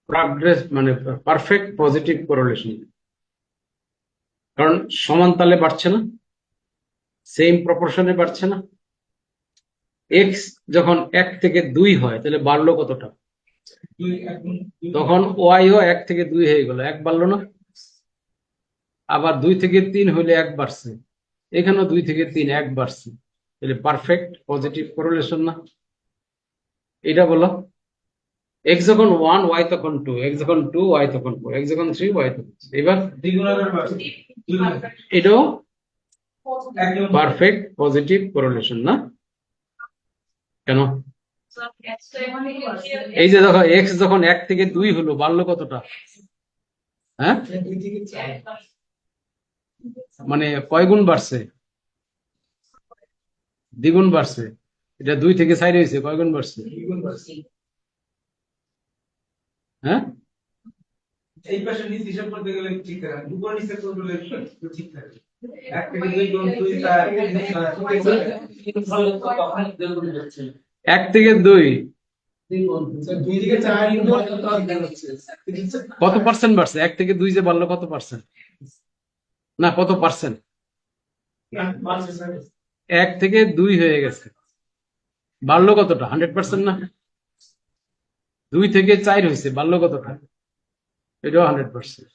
Progress মানে perfect positive correlation, কারণ সমান তালে বাড়ছে না, সেম প্রপোর্শনে বাড়ছে না। এক্স যখন 1 থেকে 2 হয় তাহলে বাড়লো কতটা? তখন ওয়াইও 1 থেকে 2 হয়ে গেল, 1 বাড়লো না? আবার 2 থেকে 3 হলে 1 বাড়ছে, এখানেও 2 থেকে 3 1 বাড়ছে, তাহলে পারফেক্ট পজিটিভ কোরিলেশন না? এটা বলো। এক্স যখন 1 ওয়াই তখন 2, এক্স যখন 2 ওয়াই তখন 4, এক্স যখন 3 ওয়াই তখন 3। এবার এটাও পারফেক্ট পজিটিভ কোরিলেশন না? কেন? এই যে দেখো এক্স যখন 1 থেকে 2 হলো বাড়লো কতটা? হ্যাঁ, মানে কয় গুণ বাড়ছে? দ্বিগুণ বাড়ছে। এটা 2 থেকে 4 হয়েছে, কয় গুণ বাড়ছে? হ্যাঁ, এই পাশে নিচে হিসাব করতে গেলে ঠিক থাকে, উপর নিচে করলে ঠিক থাকে। 1 থেকে 2 গুণ 2 4 1 থেকে 2 2 থেকে 4 কত পার্সেন্ট বাড়ছে? 1 থেকে 2 যে বাড়লো কত পার্সেন্ট? না, কত পার্সেন্ট? 1 থেকে 2 হয়ে গেছে, বাড়লো কতটা? 100% না? 2 থেকে 4 হয়েছে, বাড়লো কতটা? এটাও 100%।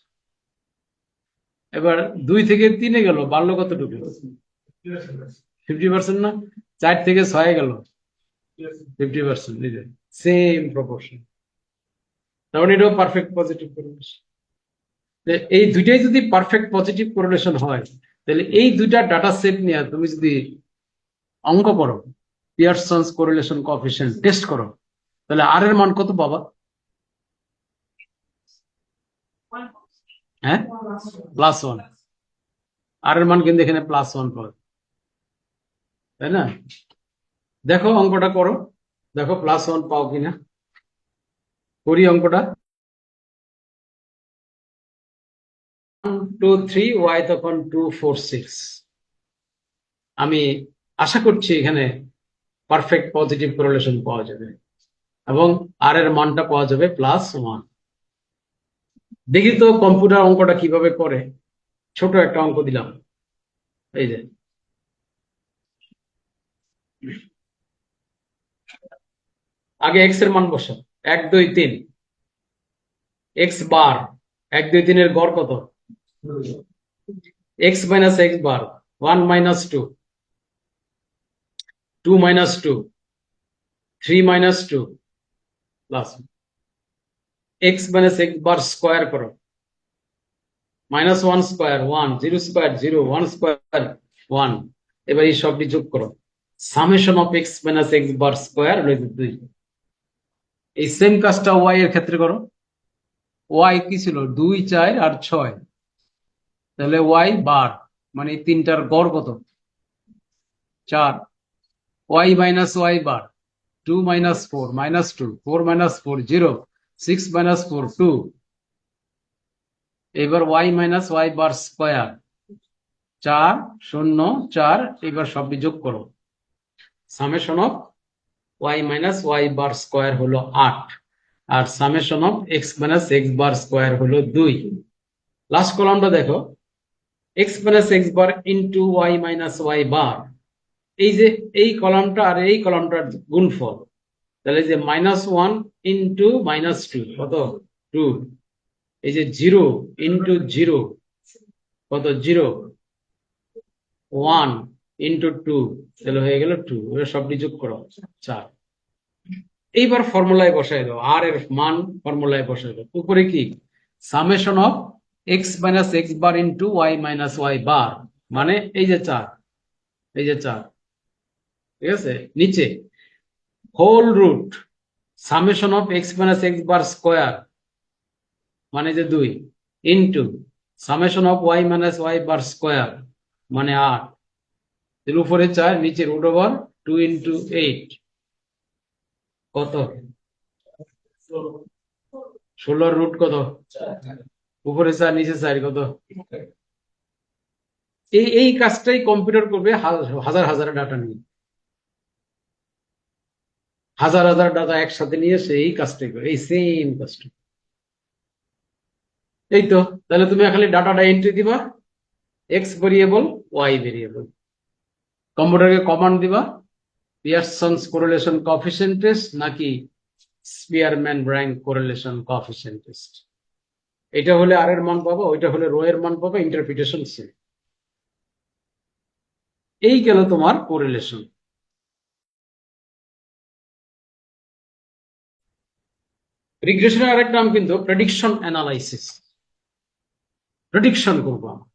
এবার 2 থেকে 3 গেল, বাড়লো কতটুকু? 50% না? 4 থেকে 6 গেল, 50%। সেম প্রপোর্শন, তখন এটাও পারফেক্ট পজিটিভ কোরিলেশন। এই দুইটাই যদি পারফেক্ট পজিটিভ কোরিলেশন হয়, তাহলে এই দুইটা ডাটা সেট নিয়ে তুমি যদি অঙ্ক করো, পিয়ারসনস কোরিলেশন কোএফিসিয়েন্ট টেস্ট করো, তাহলে আর এর মান কত পাবা? হ্যাঁ, +1। আর এর মান কিন্তু এখানে +1 পাবে, তাই না? দেখো অঙ্কটা করো, দেখো +1 পাও কিনা। করি অঙ্কটা। 1 2 3 ওয়াই তখন 2 4 6। আমি আশা করছি এখানে পারফেক্ট পজিটিভ কোরিলেশন পাওয়া যাবে এবং আর এর মানটা পাওয়া যাবে +1। দেখি তো কম্পিউটার অঙ্কটা কিভাবে করে। ছোট একটা অঙ্ক দিলাম, এই যে আগে এক্স এর মান বসো। 1 2 3 এক্স বার, 1 2 3 এর গড় কত? এক্স মাইনাস এক্স বার, 1 minus 2, 2 minus 2, 3 minus 2 plus x minus X bar square করো, -1 স্কোয়ার 1, 0 স্কোয়ার 0, 1 স্কোয়ার 1। এবার এই সবটি যোগ করো, summation of X minus X bar square 2। এই সেম কাজটা ওয়াই এর ক্ষেত্রে করো। ওয়াই কি ছিল? 2 4 আর 6, তাহলে ওয়াই বার মানে এই তিনটার গড় কত? 4। Y minus Y bar, 2 minus 4 minus 2, 4 minus 4 0, 6 minus 4 2। এবার Y minus Y bar square 4 0 4। এবার সবটি যোগ করো, summation of Y minus Y bar square হলো 8, আর summation of X minus X bar square হলো 2। লাস্ট কলামটা দেখো, X minus X bar into Y minus Y bar. এই যে এই কলামটা আর এই কলামটার গুণফল, তাহলে যে -1 ইন্টু -2 কত? 2। এই যে 0 ইন্টু 0 কত? 0। 1 ইন্টু 2 তাহলে হয়ে গেল 2। এবার সবটি যোগ করো, 4। এইবার ফর্মুলায় বসাই দাও, আর এর মান ফর্মুলায় বসাই দাও। উপরে কি? Summation of X minus X bar into Y minus Y bar, মানে এই যে 4, এই যে 4, ঠিক আছে? নিচে whole root summation of X minus X bar square মানে যে 2 into summation of Y minus Y bar square মানে 8। এর উপরে 4, নিচে রুট ওভার 2 ইন্টু 8 কত? 16 রুট কত? উপরে 4 নিচে 4 কত? এই কাজটাই কম্পিউটার করবে হাজার হাজার ডাটা নিয়ে, হাজার হাজার ডাটা একসাথে নিয়ে সে এই কাজটাই করে, এই সেম কাজটা। এই তো, তাহলে তুমি খালি ডাটাটা এন্ট্রি দিবা, এক্স ভেরিয়েবল, ওয়াই ভেরিয়েবল। কম্পিউটারকে কমান্ড দিবা পিয়ারসনস কোরিলেশন কোএফিসিয়েন্ট টেস্ট নাকি Spearman rank correlation coefficient test. এটা হলে আর এর মান পাবো, ওইটা হলে রো এর মান পাবো, ইন্টারপ্রিটেশন সেম। এই গেল তোমার কোরিলেশন। রিগ্রেশনের আরেক নাম কিন্তু প্রেডিকশন অ্যানালাইসিস। প্রেডিকশন করবো আমরা।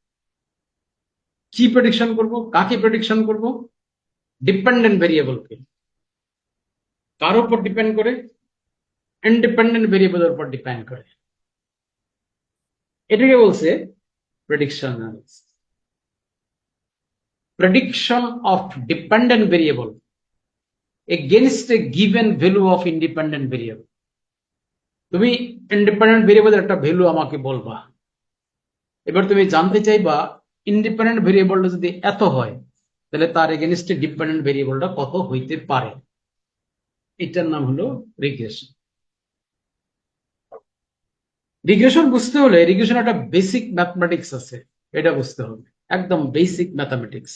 কি প্রেডিকশন করব, কাকে প্রেডিকশন করব? ডিপেন্ডেন্ট ভেরিয়েবলকে। কার উপর ডিপেন্ড করে? ইন্ডিপেন্ডেন্ট ভেরিয়েবলের উপর ডিপেন্ড করে। এটাকে বলছে prediction analysis. Prediction of dependent variable against a given value of independent variable. তুমি ইন্ডিপেন্ডেন্ট ভেরিয়েবলের একটা ভ্যালু আমাকে বলবা, এবার তুমি জানতে চাইবা ইন্ডিপেন্ডেন্ট ভেরিয়েবলটা যদি এত হয় তাহলে তার এগেনস্টে ডিপেন্ডেন্ট ভেরিয়েবলটা কত হইতে পারে। এটার নাম হলো রিগ্রেশন। রিগ্রেশন বুঝতে হলে রিগ্রেশন একটা বেসিক ম্যাথমেটিক্স আছে, এটা বুঝতে হবে, একদম বেসিক ম্যাথমেটিক্স।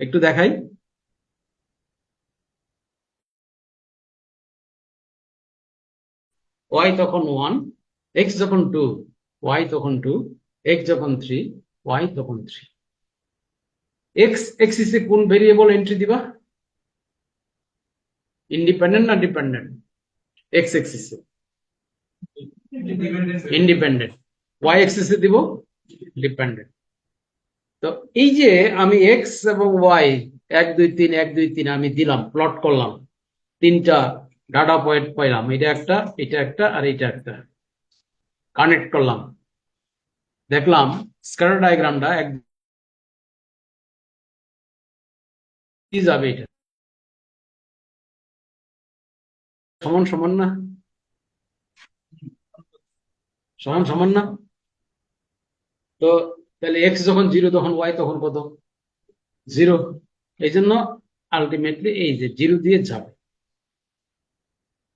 একটু দেখাই। ওয়াই তখন 1, এক্স যখন 2, ওয়াই তখন 2, এক্স যখন 3, ওয়াই তখন 3। এক্স এক্সিসে কোন ভেরিয়েবল এন্ট্রি দিবা? ইন্ডিপেন্ডেন্ট না ডিপেন্ডেন্ট? এক্স এক্সিসে ইন্ডিপেন্ডেন্ট, ওয়াই এক্সিসে দিব ডিপেন্ডেন্ট। তো এই যে আমি এক্স এবং ওয়াই 1 2 3 1 2 3 আমি দিলাম, প্লট করলাম, তিনটা ডাটা পয়েন্ট পাইলাম, এটা একটা, এটা একটা, আর এটা একটা, কানেক্ট করলাম, দেখলাম স্ক্যাটার ডায়াগ্রামটা এক কি যাবে, এটা সমান সমান না? সমান সমান না? তো তাহলে এক্স যখন 0 তখন ওয়াই তখন কত? 0। এই জন্য আলটিমেটলি এই যে 0 দিয়ে যাবে।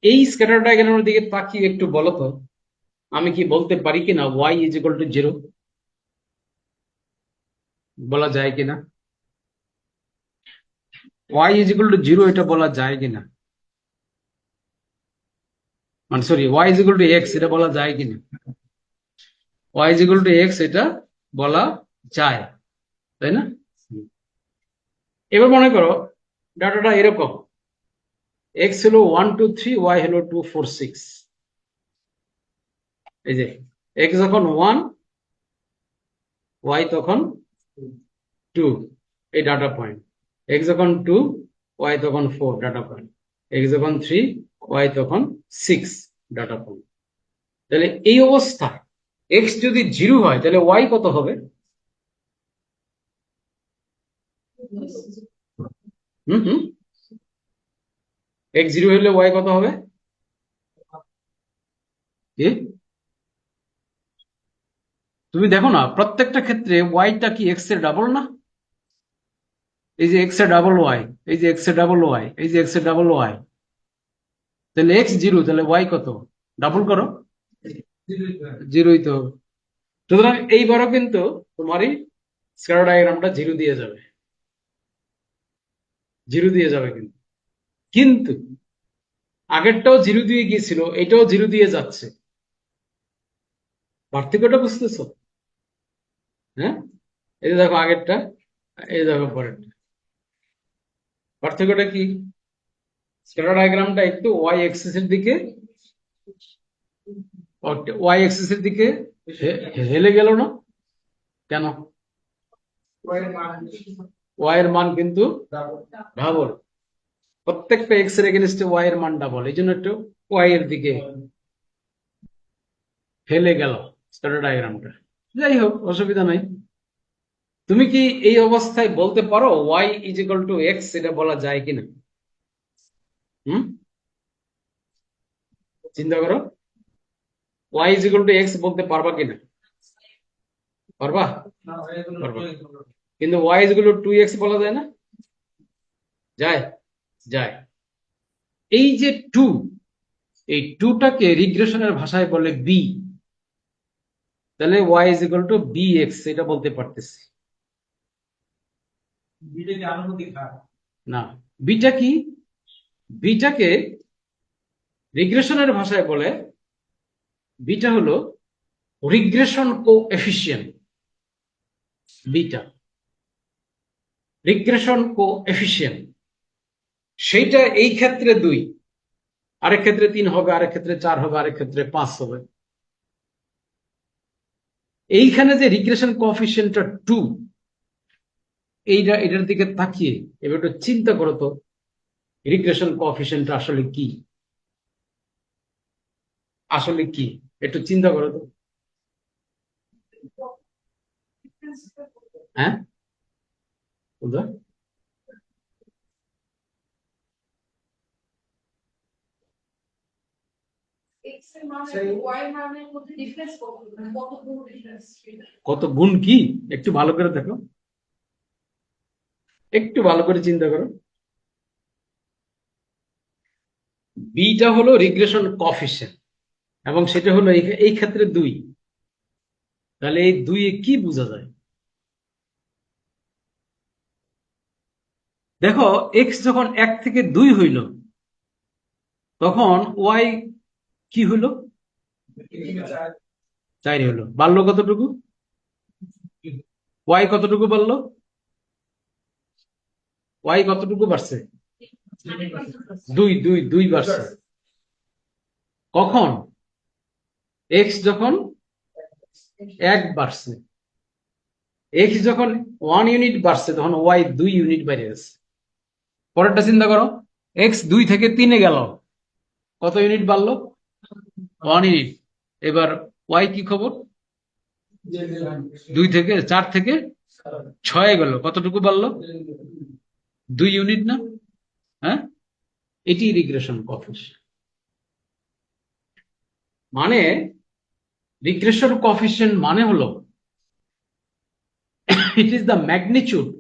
এই স্ক্যাটার ডায়াগ্রামের দিকে তাকিয়ে একটু বলো তো, আমি কি বলতে পারি কিনা ওয়াই ইজ ইকুয়াল টু 0? বলা যায় কিনা ওয়াই ইজ ইকুয়াল টু 0? এটা বলা যায় কিনা, মানে sorry, Y is equal to X, এটা বলা যায় কিনা? Y is equal to X এটা বলা যায়, তাই না? এবার মনে করো ডাটাটা এরকম, এক্স হলো 1 2 3, ওয়াই হলো 2 4 6। এই যে এক্স যখন 1, ওয়াই তখন 2, এই ডাটা পয়েন্ট। এক্স যখন 2, ওয়াই তখন 4 ডাটা পয়েন্ট। এক্স যখন 3, ওয়াই তখন 6 ডাটা পয়েন্ট। তাহলে এই অবস্থায় এক্স যদি 0 হয় তাহলে ওয়াই কত হবে? হুম হুম, এক্স 0 হলে ওয়াই কত হবে? কি তুমি দেখো না, প্রত্যেকটা ক্ষেত্রে ওয়াইটা কি এক্স এর ডাবল না? এই যে এক্স এর ডাবল ওয়াই, এই যে এক্স এর ডাবল ওয়াই, এই যে এক্স এর ডাবল ওয়াই। তাহলে এক্স 0 তাহলে ওয়াই কত? ডাবল করো, 0ই তো হবে। সুতরাং এইবারও কিন্তু তোমারই স্ক্যাটার ডায়াগ্রামটা 0 দিয়ে যাবে, 0 দিয়ে যাবে কিন্তু। কিন্তু আগেরটাও 0 দিয়ে গিয়েছিল, এটাও 0 দিয়ে যাচ্ছে। পার্থক্যটা বুঝতেছো? হ্যাঁ, এই যে দেখো আগেরটা, এই দেখো পরেরটা, পার্থক্যটা কি? স্ক্যাটার ডায়াগ্রামটা একটু ওয়াই এক্সিস এর দিকে, ওয়াই এক্সিস এর দিকে হেলে গেল না কেন? ওয়াই এর মান কিন্তু ডাবল, প্রত্যেকটা এক্স এর এগেনস্টে ওয়াই এর মান ডাবল, এই জন্য একটু ওয়াই এর দিকে ফেলে গেল স্ক্যাটার ডায়াগ্রামটা। যাই হোক, অসুবিধা নাই। তুমি কি এই অবস্থায় বলতে পারো Y is equal to X, এটা বলা যায় কিনা? হুম, চিন্তা করো, Y is equal to X বলতে পারবা কিনা? পারবা? পারবা। কিন্তু Y is equal two 2x বলা যায় না? যায়, যায়। এই যে 2, এই 2টাকে রিগ্রেশনের ভাষায় বলে বি। তাহলে Y is equal to B X, এটা বলতে পারতেছি। বিটা কি আনুপাতিক হার? না, বিটা কি? বিটাকে রিগ্রেশনের ভাষায় বলে বিটা হলো regression coefficient. Beta regression coefficient, সেইটা এই ক্ষেত্রে 2, আরেক ক্ষেত্রে 3 হবে, আরেক ক্ষেত্রে 4 হবে, আরেক ক্ষেত্রে 5 হবে। এইখানে যে রিগ্রেশন কোএফিসিয়েন্টটা 2, এটার দিকে তাকিয়ে এবার একটু চিন্তা করো তো, রিগ্রেশন কোএফিসিয়েন্টটা আসলে কি? আসলে কি একটু চিন্তা করো তো। হ্যাঁ, বুঝলো? কত গুণ কি একটু ভালো করে দেখো, একটু ভালো করে চিন্তা করো। বিটা হলো রিগ্রেশন কোএফিসিয়েন্ট এবং সেটা হলো এই ক্ষেত্রে 2। তাহলে এই 2 এ কি বোঝা যায়? দেখো, এক্স যখন 1 থেকে 2 হইল তখন ওয়াই কি হইল? 4 হইল। বাড়লো কতটুকু? ওয়াই কতটুকু বাড়লো? ওয়াই কতটুকু বাড়ছে? 2 বাড়ছে। কখন? এক্স যখন 1 বাড়ছে। এক্স যখন 1 ইউনিট বাড়ছে তখন ওয়াই 2 ইউনিট বেড়ে গেছে। পরেরটা চিন্তা করো, এক্স 2 থেকে 3 গেল, কত ইউনিট বাড়লো? 1 ইউনিট। এবার ওয়াই কি খবর? 4 থেকে 6 গেল, কতটুকু বাড়লো? 2 ইউনিট না? হ্যাঁ, এটি রিগ্রেশন কোএফিসিয়েন্ট। মানে রিগ্রেশন কোএফিসিয়েন্ট মানে হলো it is the magnitude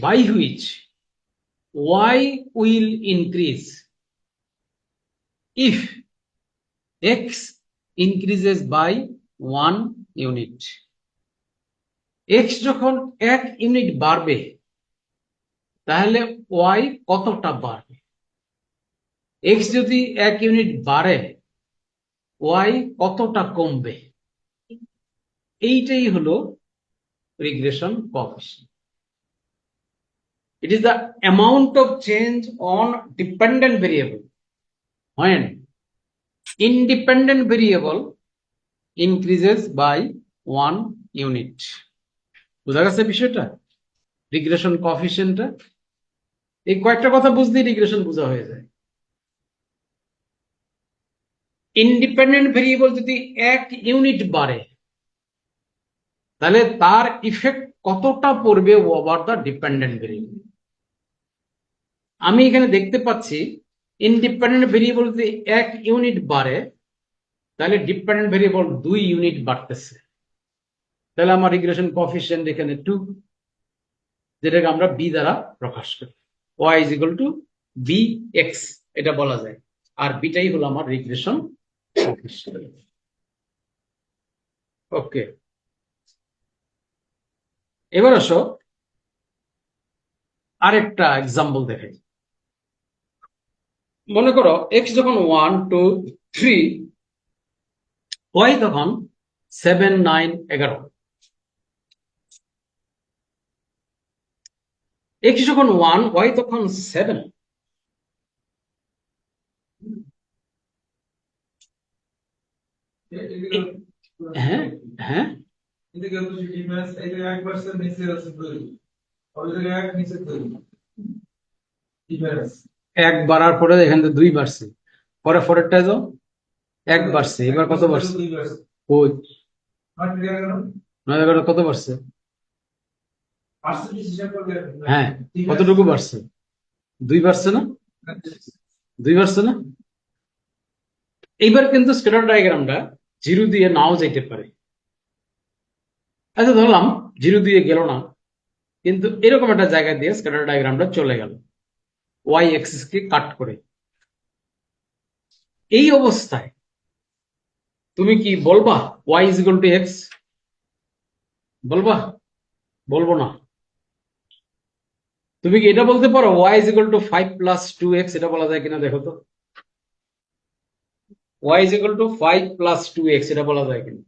by which y will increase if x increases by 1 unit. x যখন 1 ইউনিট বাড়বে তাহলে y কতটা বাড়বে? x যদি 1 ইউনিট বাড়ে y কতটা কমবে? এইটাই হলো regression coefficient. It is the amount of change on dependent variable when independent variable increases by 1 unit. বুঝা গেছে বিষয়টা? রিগ্রেশন কোএফিসিয়েন্টটা এই কয়েকটা কথা বুঝলেই রিগ্রেশন বোঝা হয়ে যায়। ইন্ডিপেন্ডেন্ট ভেরিয়েবল যদি 1 ইউনিট বাড়ে তাহলে তার ইফেক্ট কতটা পড়বে ওভার দ্য ডিপেন্ডেন্ট ভেরিয়েবল। আমি এখানে দেখতে পাচ্ছি ইন্ডিপেন্ডেন্ট ভেরিয়েবল যদি 1 ইউনিট বাড়ে তাহলে ডিপেন্ডেন্ট ভেরিয়েবল 2 ইউনিট বাড়তেছে। তাহলে আমার রিগ্রেশন কোএফিসিয়েন্ট এখানে 2, যেটাকে আমরা বি দ্বারা প্রকাশ করি। y is equal to bx এটা বলা যায়, আর বিটাই হলো আমার রিগ্রেশন কোএফিসিয়েন্ট। ওকে, এবার আসো আরেকটা এক্সাম্পল দেখাই। মনে করো x যখন 1 2 3, y তখন 7 9 11। x যখন 1 y তখন 7। হ্যাঁ হ্যাঁ, এদিকে হচ্ছে ডিফারেন্স, এই যে 1% নিচে আছে তৈরি, ওই জায়গায় 1 নিচে তৈরি ডিফারেন্স। 1 বাড়ার পরে এখান থেকে 2 বাড়ছে, পরে পরেরটা যাও 1 বাড়ছে, এবার কত বাড়ছে? ওই 9 11 কত বাড়ছে? হ্যাঁ, কতটুকু বাড়ছে? 2 বাড়ছে না? 2 বাড়ছে না? এইবার কিন্তু স্কেলার ডায়াগ্রামটা 0 দিয়ে নাও যাইতে পারে। আচ্ছা, ধরলাম 0 দিয়ে গেল না, কিন্তু এরকম একটা জায়গা দিয়ে স্কেলার ডায়াগ্রামটা চলে গেল ওয়াই এক্সিস কে কাট করে। এই অবস্থায় তুমি কি বলবা y is equal to x? বলবা? বলবো না। তুমি কি এটা বলতে পারো y is equal two 5 + 2x? এটা বলা যায় কিনা দেখো তো। y is equal two 5 + 2x, এটা বলা যায় কিনা?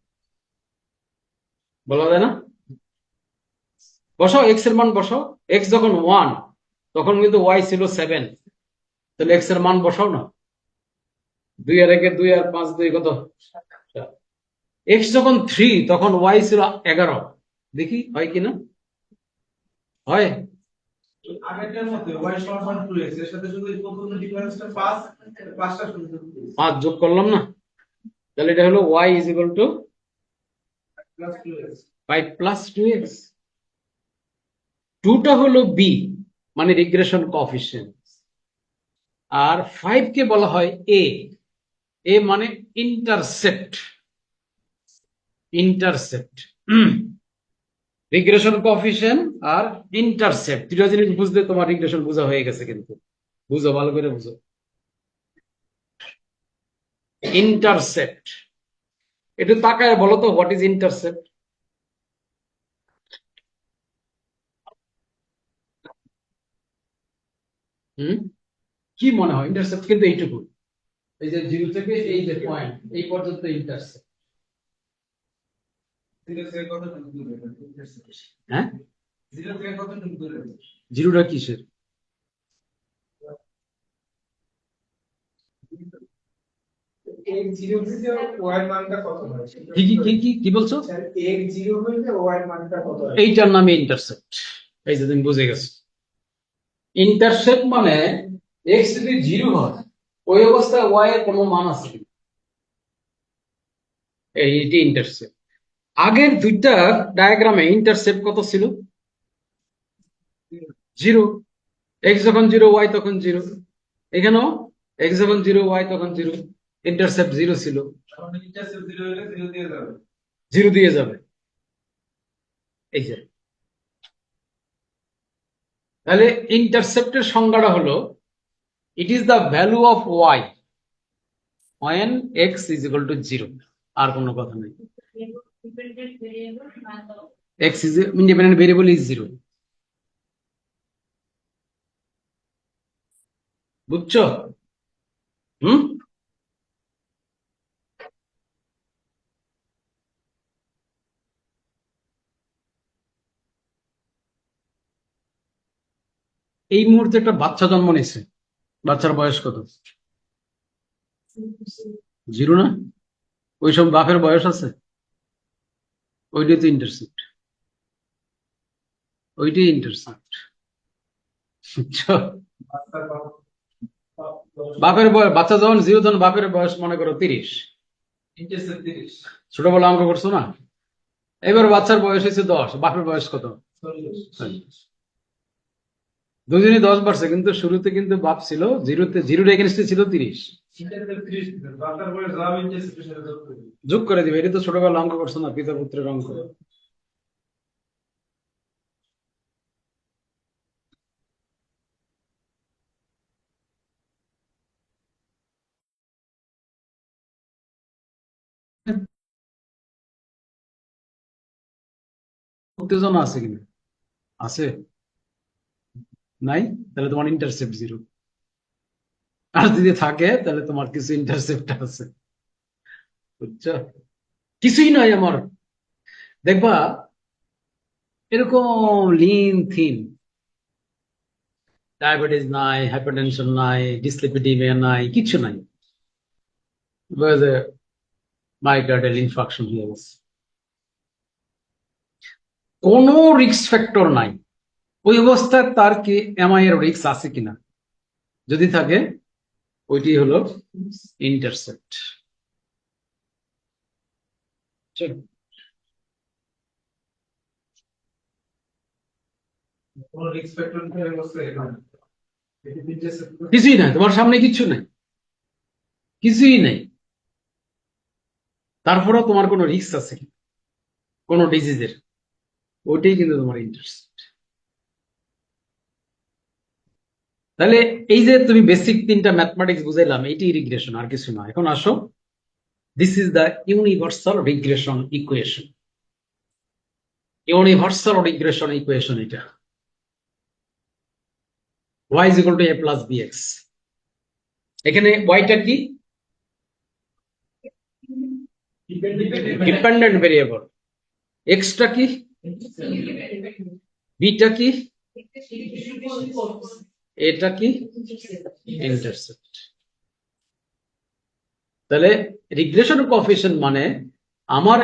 বলা যায় না? বসাও, x এর মান বসাও। x যখন 1 তখন কিন্তু y ছিল 7, তাহলে x এর মান বসাও না। 2 আর 1 2 আর 5 2 কত? x যখন 3 তখন y ছিল 11, দেখি হয় কিনা। হয়? আগেরটার মতো y সমান 2x এর সাথে শুধু এই প্রথম ডিফারেন্সটা 5, 5টা শুধু 5 যোগ করলাম না, তাহলে এটা হলো y is equal two plus 2x। 5 + 2x। 2টা হলো b, মানে রিগ্রেশন কোএফিসিয়েন্ট, আর 5 কে বলা হয় a। a মানে ইন্টারসেপ্ট। ইন্টারসেপ্ট, রিগ্রেশন কোএফিসিয়েন্ট আর ইন্টারসেপ্ট, দুটো জিনিস বুঝলে তোমার রিগ্রেশন বোঝা হয়ে গেছে। কিন্তু বুঝো, ভালো করে বুঝো। ইন্টারসেপ্ট, একটু তাকায় বলো তো, হোয়াট ইজ ইন্টারসেপ্ট? হুম, কি মনে হয়? ইন্টারসেপ্ট কিন্তু এইটুকু, এই যে 0 থেকে এই যে পয়েন্ট এই পর্যন্ত ইন্টারসেপ্ট। 0 থেকে কত দূরে? হ্যাঁ, 0 থেকে কত দূরে? 0টা কিসের? এক 0 থেকে y এর মানটা কত হয়? কি বলছো? এক 0 হইলে y এর মানটা কত হয়? এইটার নামে ইন্টারসেপ্ট। এই যে তুমি বুঝে গেছো, ইন্টারসেপ্ট মানে x যদি 0 হয় ওই অবস্থায় y এর কোনো মান আছে কিনা, এইটি ইন্টারসেপ্ট। আগের দুইটা ডায়াগ্রামে ইন্টারসেপ্ট কত ছিল? 0। x যখন 0 y তখন 0। এখানেও x যখন 0 y তখন 0, ইন্টারসেপ্ট 0 ছিল। এখন ইন্টারসেপ্ট 0 হইলে 0 দিয়ে যাবে। 0 দিয়ে যাবে, এই যে। তাহলে ইন্টারসেপ্টের সংজ্ঞাটা হলো, it is the value of y when x is equal to 0। আর কোনো কথা নেই, x is independent variable is 0। বুঝছো? হুম, এই মুহূর্তে একটা বাচ্চা জন্ম নিছে, বাচ্চার বয়স কত? 0 না? ওইসব বাপের বয়স আছে? ওইটাই তো ইন্টারসেপ্ট, ওইটাই ইন্টারসেপ্ট। বুঝছো? বাচ্চার বাপ বাপের বয়স, বাচ্চা যখন 0 তখন বাপের বয়স মনে করো 30। ইন্টারসেপ্ট 30, ছোটবেলা অঙ্ক করছো না? এবার বাচ্চার বয়স হয়েছে 10, বাপের বয়স কত? 40। দুজনই 10 বাড়ছে, কিন্তু শুরুতে কিন্তু বাপ ছিল 0তে, 0 এগেনস্টে ছিল 30। ইন্টারসেপ্ট 30 বাচ্চার বয়স যা ইন্টারসেপ্টের সাথে যোগ করে দিবে। যোগ করে দিবে, এটা তো ছোটবেলা অঙ্ক করছো না, পিতা পুত্রের অঙ্ক। উত্তেজনা আছে কিনা? আছে? নাই? তাহলে তোমার ইন্টারসেপ্ট 0। আর যদি থাকে তাহলে তোমার কিছু ইন্টারসেপ্ট আছে। বুঝছো? কিছুই নয় আমার। দেখবা এরকম লিন থিন, ডায়াবেটিস নাই, হাইপারটেনশন নাই, ডিসলিপিডিমিয়া নাই, কিছু নাই, মাইকার্ডিয়াল ইনফাকশন হয়ে গেছে, কোনো রিস্ক ফ্যাক্টর নাই। ওই অবস্থায় তার কি এমআই এর রিস্ক আছে কিনা? যদি থাকে, ওইটি হলো ইন্টারসেপ্ট। কোনো রিস্ক ফ্যাক্টর নিয়ে বসে না, এটা ইন্টারসেপ্ট কিছুই নাই, তোমার সামনে কিছু নাই, কিছুই নাই। তারপরেও তোমার কোনো রিস্ক আছে কিনা কোনো ডিজিজের, ওইটাই কিন্তু তোমার ইন্টারসেপ্ট। তাহলে এই যে তুমি বেসিক 3টা ম্যাথমেটিক্স বুঝাইলাম, এইটি রিগ্রেশন, আর কিছু না। এখন আসো This is the universal regression equation. Universal regression equation এটা y is equal to a plus bx. এখানে y টা কি? Dependent variable. x টা কি? b টা কি? এটা কি? ইন্টারসেপ্ট। তাহলে রিগ্রেশন কোএফিসিয়েন্ট মানে আমার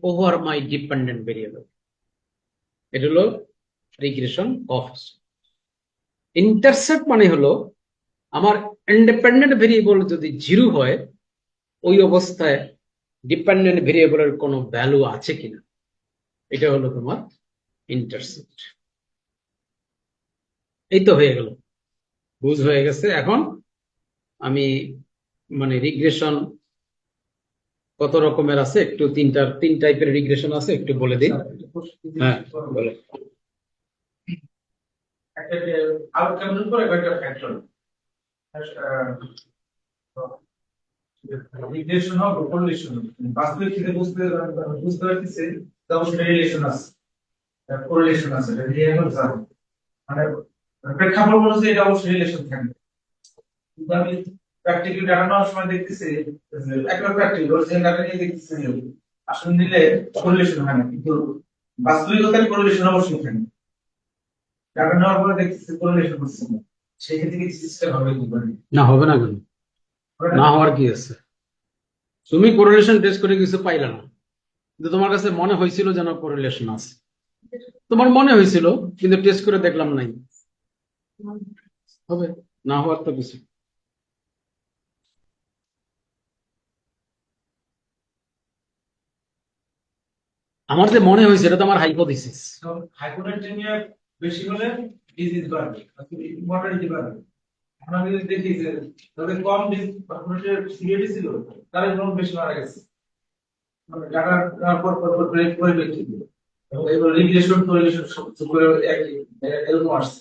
ওভার মাই ডিপেন্ডেন্ট ভেরিয়েবল, এটা হলো রিগ্রেশন কোএফিসিয়েন্ট। ইন্টারসেপ্ট মানে হলো আমার ইন্ডিপেন্ডেন্ট ভেরিয়েবল যদি 0 হয় ওই অবস্থায় ডিপেন্ডেন্ট ভেরিয়েবলের কোনো ভ্যালু আছে কিনা, এটা হলো তোমার ইন্টারসেপ্ট। এই তো হয়ে গেল, বুঝ হয়ে গেছে। এখন আমি মানে রিগ্রেশন কত রকমের আছে একটু তিন টাইপের রিগ্রেশন আছে একটু বলে দিই। হ্যাঁ বলে। একটা আউটকামের উপর একটা ফ্যাক্টর রিলেশন হবে কোরিলেশন বাস্তবিক ক্ষেত্রে বুঝতে পারতেছি তখন রিলেশন আছে কোরিলেশন আছে এটা নিয়ে এখন জানো মানে প্রেক্ষাপট অনুযায়ী এটা অবশ্যই রিলেশন থাকবে কিন্তু আমি প্র্যাকটিক্যাল ডাটা নেওয়ার সময় দেখতেছি একবার প্র্যাকটিক্যাল অরিজিনাল ডাটা নিয়ে দেখতেছি আসলে নিলে কোরিলেশন হয় না কিন্তু বাস্তবিকতার কোরিলেশন অবশ্যই থাকে ডাটা নেওয়ার পরে দেখতেছি কোরিলেশন হচ্ছে না সেই ক্ষেত্রে কি সিস্টেম হবে কি করে না হবে না কেন? না হওয়ার কি আছে? তুমি কোরিলেশন টেস্ট করে কিছু পাইলা না, কিন্তু তোমার কাছে মনে হয়েছিল যেন কোরিলেশন আছে। তোমার মনে হয়েছিল কিন্তু টেস্ট করে দেখলাম নাই, হবে না হওয়ার তো কিছু। আমার যে মনে হয়েছে এটা তো আমার হাইপোথিসিস। হাইপোনাট্রেমিয়া বেশি হলে ডিজিজ বাড়বে আসলে মর্টালিটি বাড়বে এখন আমি যদি দেখি যে তাদের কম ডিজিজ সিভিয়ারিটি ছিল তারা এরকম বেশি মারা গেছে মানে ডাটা পর পরিপ্রেক্ষিতে এবং এবার রিগ্রেশন কোরিলেশন সব করে একই এরকম আসছে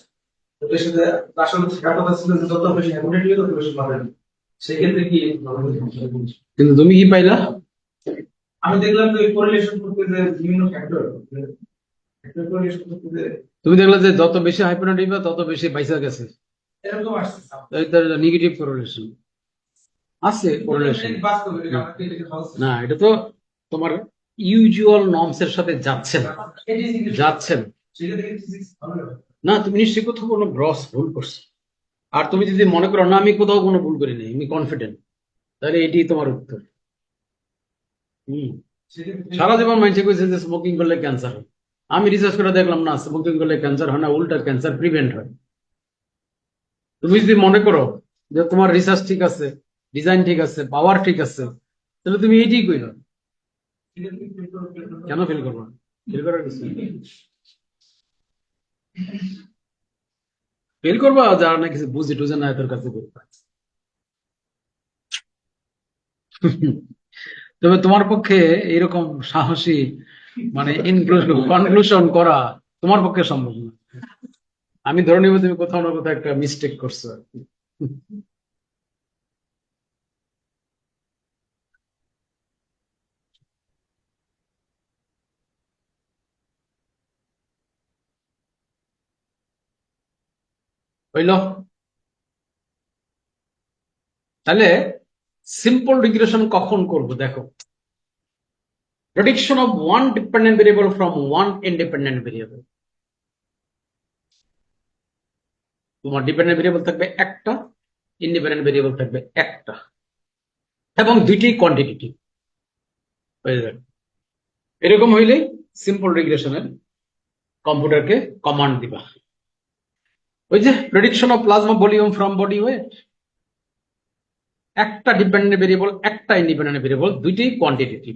তো এর সাথে আসলে থাকার কথা ছিল যে যত বেশি হাইপোনাট্রেমিয়া তত বেশি মারা সেক্ষেত্রে কি কিন্তু তুমি কি পাইলা? আমি দেখলাম যে কোরিলেশন করতে যে বিভিন্ন ফ্যাক্টর কোরিলেশন করতে যে তুমি দেখলে যে যত বেশি হাইপোনাটিভা তত বেশি বাইসা গেছে, এরকম আসছে নেগেটিভ কোরিলেশন আছে। কোরিলেশন না, এটা তো তোমার ইউজুয়াল নর্মস এর সাথে যাচ্ছে না, যাচ্ছে না। না, তুমি নিশ্চয়ই কোথাও কোনো গ্রস ভুল করছো। আর তুমি যদি মনে করো না আমি কোথাও কোনো ভুল করিনি, আমি কনফিডেন্ট, তাহলে এটি তোমার উত্তর। সারা জীবন মানুষে কইছে যে স্মোকিং করলে ক্যান্সার হয়, আমি রিসার্চ করে দেখলাম না স্মোকিং করলে ক্যান্সার হয় না, উল্টা ক্যান্সার প্রিভেন্ট হয়। তুমি যদি মনে করো যে তোমার রিসার্চ ঠিক আছে, ডিজাইন ঠিক আছে, পাওয়ার ঠিক আছে, তাহলে তুমি এইটি কইল। কেন ফেল করবো? ফেল করার কিছু ফেল করবা যারা না কিছু বুঝে টুঝে না তোর কাছে করতে। তবে তোমার পক্ষে এরকম সাহসী মানে কনক্লুশন করা তোমার পক্ষে সম্ভব না। আমি ধরে নিব তুমি কোথাও না কোথাও একটা মিস্টেক করছো আর কি। হইল? তাহলে সিম্পল রিগ্রেশন কখন করব দেখো। prediction of one dependent variable from one independent variable. তোমার ডিপেন্ডেন্ট ভেরিয়েবল থাকবে একটা, ইন্ডিপেন্ডেন্ট ভেরিয়েবল থাকবে একটা, এবং দুইটি কোয়ান্টিটেটিভ হয়ে যাবে। এরকম হইলে সিম্পল রিগ্রেশনের কম্পিউটারকে কমান্ড দিবা, ওই যে prediction of plasma volume from body weight, একটা ডিপেন্ডেন্ট ভেরিয়েবল একটা ইন্ডিপেন্ডেন্ট ভেরিয়েবল দুইটি quantitative.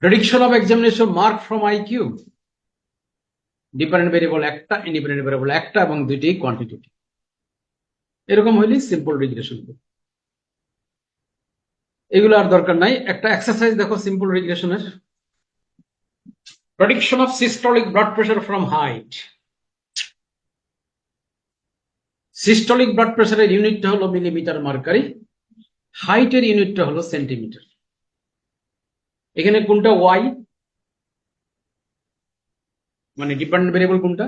Prediction of examination mark from IQ, dependent variable একটা, ইন্ডিপেন্ডেন্ট ভেরিয়েবল একটা এবং দুইটি কোয়ান্টিটেটিভ। এরকম হইলে সিম্পল রিগ্রেশন। এগুলো আর দরকার নাই। একটা এক্সারসাইজ দেখো সিম্পল রিগ্রেশনের। prediction of systolic blood pressure from height. Systolic blood প্রেসারের ইউনিটটা হলো মিলিমিটার মার্কারি, হাইটের ইউনিটটা হলো সেন্টিমিটার। এখানে কোনটা ওয়াই, মানে ডিপেন্ডেন্ট ভেরিয়েবল কোনটা?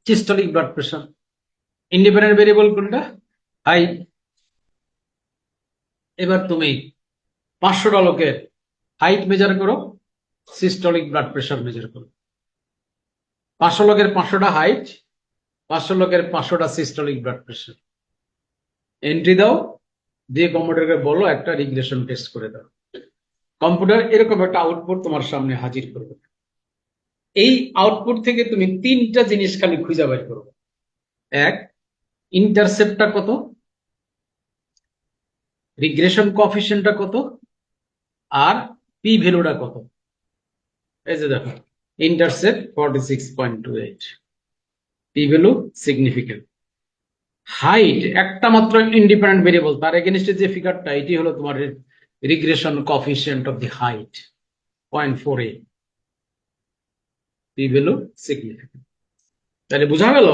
Systolic blood pressure. Independent variable কোনটা? হাইট। এবার তুমি 500টা লোকের হাইট মেজার করো, সিস্টোলিক ব্লাড প্রেসার মেজার করো। 500 লোকের 500টা হাইট, 500 লোকের 500টা সিস্টোলিক ব্লাড প্রেসার। এন্ট্রি দাও, দিয়ে কম্পিউটারকে বলো একটা রিগ্রেশন টেস্ট করে দাও। কম্পিউটার এরকম একটা আউটপুট তোমার সামনে হাজির করবে। এই আউটপুট থেকে তুমি 3টা জিনিস খালি খুঁজে বের করো। এক, ইন্টারসেপ্টটা কত, রিগ্রেশন কোএফিসিয়েন্টটা কত, আর পি ভ্যালুটা কত। এই যে দেখো, intercept 46.28, P value significant. Height একটা মাত্র ইন্ডিপেন্ডেন্ট ভেরিয়েবল, তার এগেইনস্টে যে ফিগারটা, এটি হলো তোমার regression coefficient of the height 0.48, P value significant. তাহলে বোঝা গেল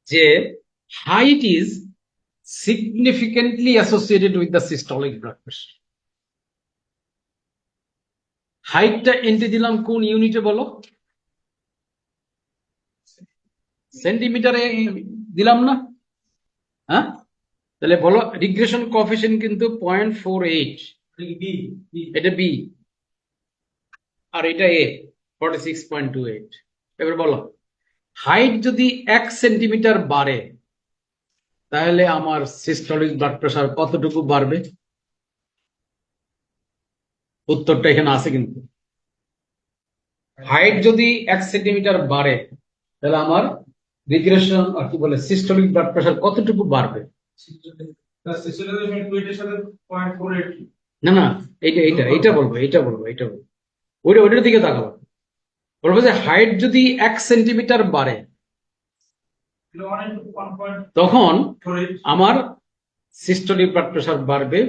যে height is significantly associated with the systolic blood pressure. হাইটটা এন্ট্রি দিলাম কোন ইউনিটে বলো? সেন্টিমিটারে দিলাম না? হ্যাঁ, তাহলে বলো রিগ্রেশন কোএফিসিয়েন্ট কিন্তু 0.48, এটা বি আর এটা এ 46.28। এবার বলো হাইট যদি 1 সেন্টিমিটার বাড়ে তাহলে আমার সিস্টোলিক ব্লাড প্রেসার কতটুকু বাড়বে? উত্তরটা এখানে আছে কিন্তু। হাইট যদি 1 সেন্টিমিটার বাড়ে তাহলে আমার রিগ্রেশন কি বলে সিস্টোলিক ব্লাড প্রেসার কতটুকু বাড়বে? না না, এইটা বলবো, ওইটার দিকে তাকাবো। বলবো যে হাইট যদি 1 সেন্টিমিটার বাড়ে তখন আমার সিস্টোলিক ব্লাড প্রেসার বাড়বে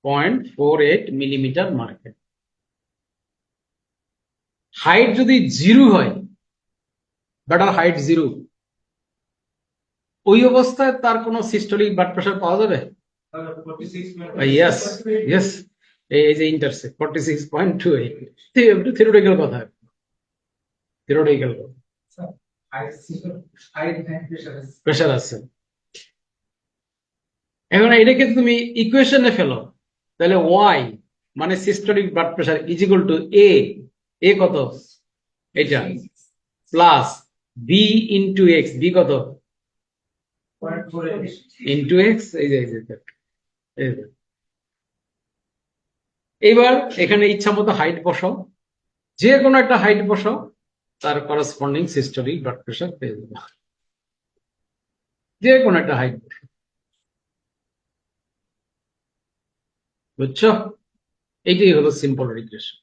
0.48 মিলিমিটার মার্কে। হাইট যদি 0 হয়, বেটার হাইট 0, ওই অবস্থায় তার কোনো সিস্টোলিক ব্লাড প্রেসার পাওয়া যাবে? ইয়েস, এই যে ইন্টারসেপ্ট 46.28, থিওরিটিক্যাল কথা, থিওরিটিক্যাল কথা। প্রেসার আছে। এখন এটাকে তুমি ইকুয়েশনে ফেলো, তাহলে ওয়াই মানে systolic blood pressure is equal to A কত, এটা plus B into X, B কত ইন্টু এক্স। এই যে এইবার এখানে ইচ্ছা মতো হাইট বসাও, যে কোনো একটা হাইট বসাও, তার করসপন্ডিং সিস্টোলিক ব্লাড প্রেসার পেয়ে যাবে। যে কোনো একটা হাইট, বুঝছো? এইটাই হলো সিম্পল রিগ্রেশন।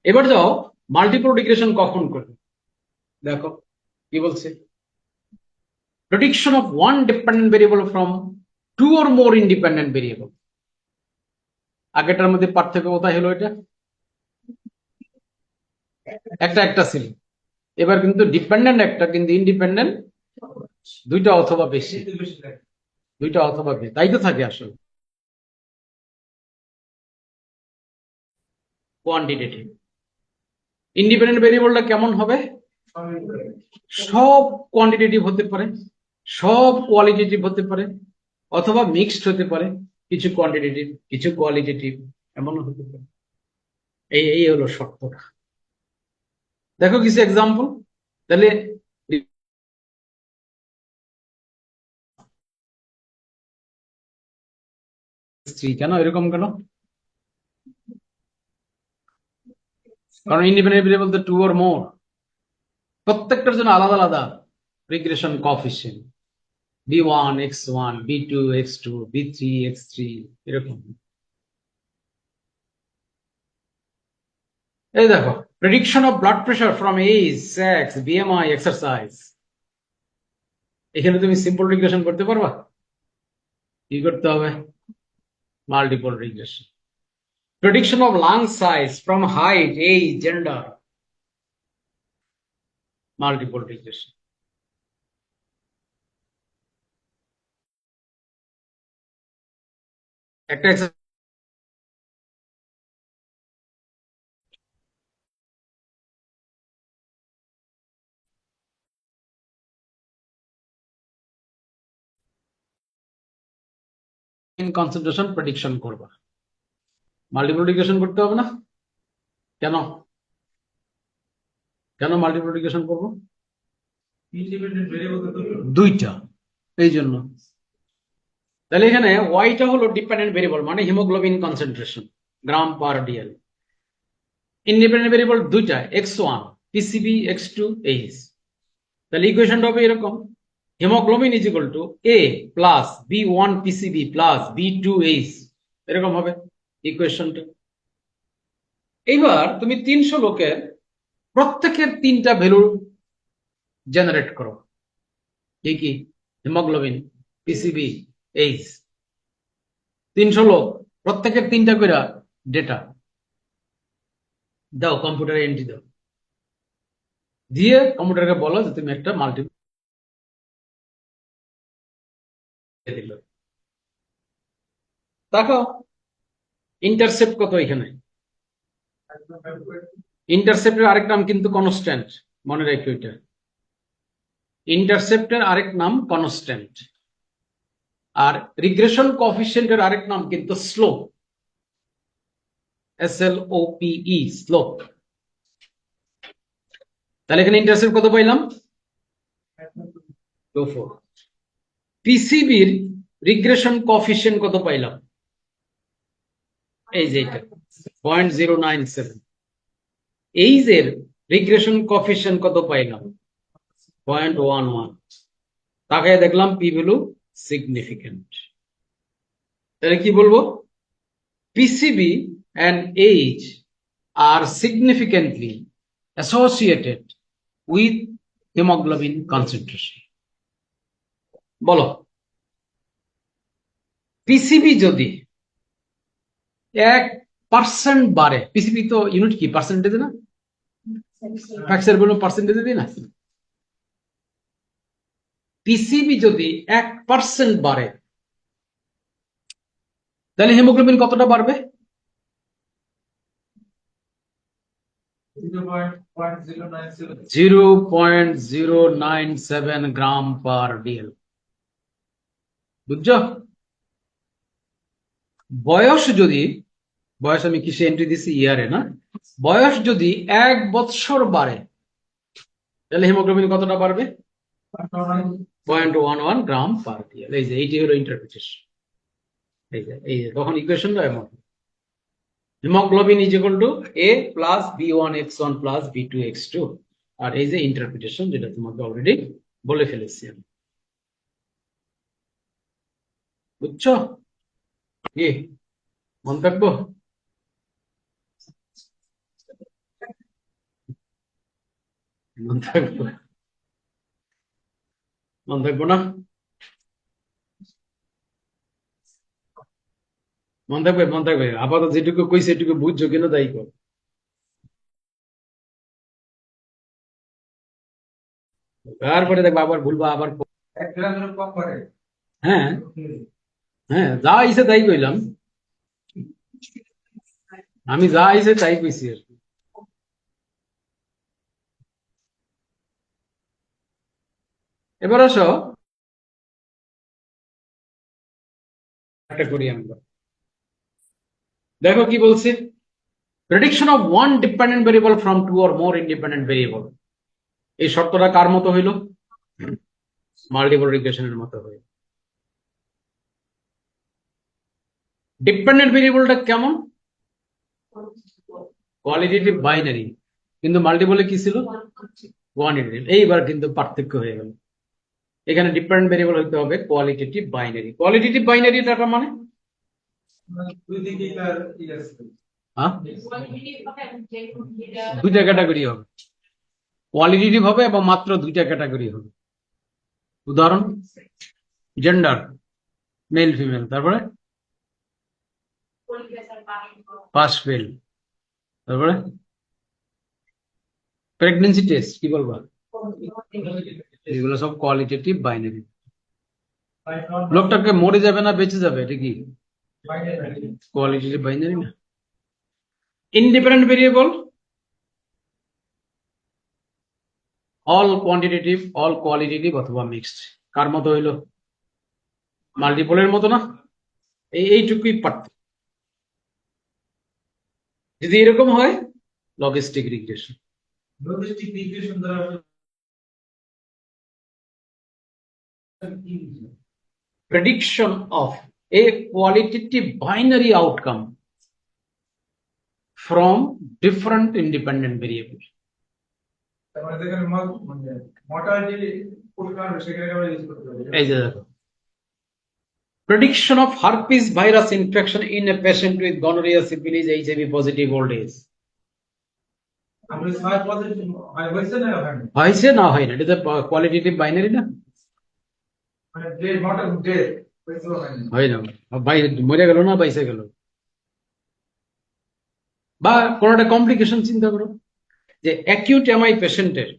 এবার যাও মাল্টিপল রিগ্রেশন কখন করবে, দেখো কি বলছে। Prediction of one dependent variable from two or more independent variable. আগেটার মধ্যে পার্থক্য কোথায় হলো? এটা একটা ছিল, এবার কিন্তু ডিপেন্ডেন্ট একটা, কিন্তু ইন্ডিপেন্ডেন্ট দুইটা অথবা বেশি, তাই তো থাকে আসলে। কোয়ান্টিটেটিভ। ইন্ডিপেন্ডেন্ট ভেরিয়েবলটা কেমন হবে? সব কোয়ান্টিটেটিভ হতে পারে, সব কোয়ালিটেটিভ হতে পারে, অথবা মিক্সড হতে পারে, কিছু কোয়ান্টিটেটিভ কিছু কোয়ালিটেটিভ, এমনও হতে পারে। এই হলো শর্তটা। দেখো কিছু এক্সাম্পল। তাহলে কেন এরকম কেন? কারণ ইন্ডিপেন্ডেন্ট ভেরিয়েবল তো 2 or more, প্রত্যেকটার জন্য আলাদা আলাদা regression coefficient, b1 x1, b2 x2, b3 x3, এরকম। এই দেখো prediction of blood pressure from age, sex, BMI, exercise. এখানে তুমি সিম্পল রিগ্রেশন করতে পারবা? কি করতে হবে? Multiple regression. prediction of lung size from height, age, gender, multiple regression. একটা কনসেন্ট্রেশন প্রেডিকশন করবা, মাল্টিপল রিগ্রেশন করতে হবে না? কেন কেন মাল্টিপল রিগ্রেশন করবো? ইন্ডিপেন্ডেন্ট ভেরিয়েবল তো দুইটা, এই জন্য। তাহলে এখানে ওয়াইটা হলো ডিপেন্ডেন্ট ভেরিয়েবল, মানে হিমোগ্লোবিন কনসেন্ট্রেশন গ্রাম পার ডিএল। ইন্ডিপেন্ডেন্ট ভেরিয়েবল দুইটা, x1 পিসিবি, x2 এইচ। তাহলে ইকুয়েশনটা হবে এরকম, haemoglobin is equal to A plus B one PCB plus B2 H, এরকম হবে ইকুয়েশনটা। এইবার তুমি 300 লোকের প্রত্যেকের 3টা ভ্যালু জেনারেট করো, কি কি? Haemoglobin, PCB, H. 300 লোক, প্রত্যেকের 3টা করে ডেটা দাও, কম্পিউটারে এন্ট্রি দাও, দিয়ে কম্পিউটারকে বলো যে তুমি একটা মাল্টিপল দিল। দেখো ইন্টারসেপ্ট কত এখানে। ইন্টারসেপ্টের আরেক নাম কিন্তু কনস্ট্যান্ট, মনে রাখো এটা। ইন্টারসেপ্টের আরেক নাম কনস্ট্যান্ট, আর রিগ্রেশন কোএফিসিয়েন্টের আরেক নাম কিন্তু স্লোপ, SLOPE, স্লোপ। তাহলে এখানে ইন্টারসেপ্ট কত পাইলাম? 24। পিসিবির রিগ্রেশন কোএফিসিয়েন্ট কত পাইলাম? এই যে এটা 0.097। এইজের রিগ্রেশন কোএফিসিয়েন্ট কত পাইলাম? 0.11। তাকায় দেখলাম পি ভ্যালু সিগনিফিকেন্ট। তাহলে কি বলবো? PCB and age are significantly associated with hemoglobin concentration. বলো, পিসিবি যদি 1% বাড়ে, পিসিবি তো ইউনিট কি, পার্সেন্টেজ না? ফ্যাক্টর বলুন পার্সেন্টেজ দিই না। পিসিবি যদি 1% বাড়ে, তাহলে হিমোগ্লোবিন কতটা বাড়বে? 0.097 গ্রাম পার ডিএল। বুঝছো? বয়স যদি, বয়স আমি কিসে এন্ট্রি দিছি? ইয়ারে না? বয়স যদি 1 বৎসর বাড়ে, তাহলে হিমোগ্লোবিন কতটা বাড়বে? 0.11 গ্রাম পার ডিএল। এই যে এইটি হলো ইন্টারপ্রিটেশন। এই যে তখন ইকুয়েশনটা এমন, haemoglobin is equal to A plus B one x1 plus B2 x2। আর এই যে ইন্টারপ্রিটেশন, যেটা তোমাকে অলরেডি বলে ফেলেছি আমি। বুঝছো কি? মন থাকবো? মন থাকবো? মন থাকবো না? মন থাকবে, মন থাকবে। আপাতত যেটুকু কইছে এটুকু বুঝছো কিনা তাই কর। তারপরে দেখবো আবার ভুলবা, আবার এক গ্রামের কম করে। হ্যাঁ হ্যাঁ, যা আইছে তাই কইলাম, আমি যা আইছে তাই কইছি আর কি। এবার আসো একটা করি আমরা, দেখো কি বলছে। Prediction of one dependent variable from two or more independent variable. এই শর্তটা কার মতো হইল? মাল্টিপল রিগ্রেশনের মতো হইল। ডিপেন্ডেন্ট ভেরিয়েবলটা কেমন? কোয়ালিটেটিভ বাইনারি, কিন্তু মাল্টিপলে কি ছিল? কোয়ান্টিটেটিভ। এইবার কিন্তু পার্থক্য হয়ে গেল, এখানে ডিপেন্ডেন্ট ভেরিয়েবল হইতে হবে qualitative binary. Qualitative binary data মানে দুই দিকেই তার ই আছে। হ্যাঁ, দুইটা ক্যাটাগরি হবে, কোয়ালিটেটিভ হবে এবং মাত্র দুইটা ক্যাটাগরি হবে। উদাহরণ, জেন্ডার, মেল ফিমেল, তারপরে পাস ফেল। তারপরে প্রেগন্যান্সি টেস্ট কি বলবা? এগুলো সব কোয়ালিটেটিভ বাইনারি। লোকটাকে মরে যাবে না বেঁচে যাবে, এটা কি কোয়ালিটেটিভ বাইনারি না? Independent variable all quantitative, all qualitative অথবা মিক্সড। কার মতো হইলো? মাল্টিপলের মতো না? এইটুকুই পার্থক্য। যদি এরকম হয় লজিস্টিক রিগ্রেশন। লজিস্টিক রিগ্রেশন দ্বারা Prediction of a qualitative binary outcome from different independent variables. মানে যেখানে মানে মর্টালিটি প্রশ্ন আসবে সেখানে আমরা ইউজ করতে পারি। এই যে দেখো, prediction of herpes virus infection in a patient with gonorrhea, syphilis, HIV positive old age. আমরা সার্চ পজিটিভ হয়েছে না হয়নি, হয়েছে না হয় না, এটা কোয়ালিটেটিভ বাইনারি না? মানে ডে নট ডে হয়েছে বা হয়নি। হয় না, ভাই মরে গেল না বাইসে গেল, বা কোন একটা কমপ্লিকেশন চিন্তা করো যে অ্যাকিউট এমআই পেশেন্টের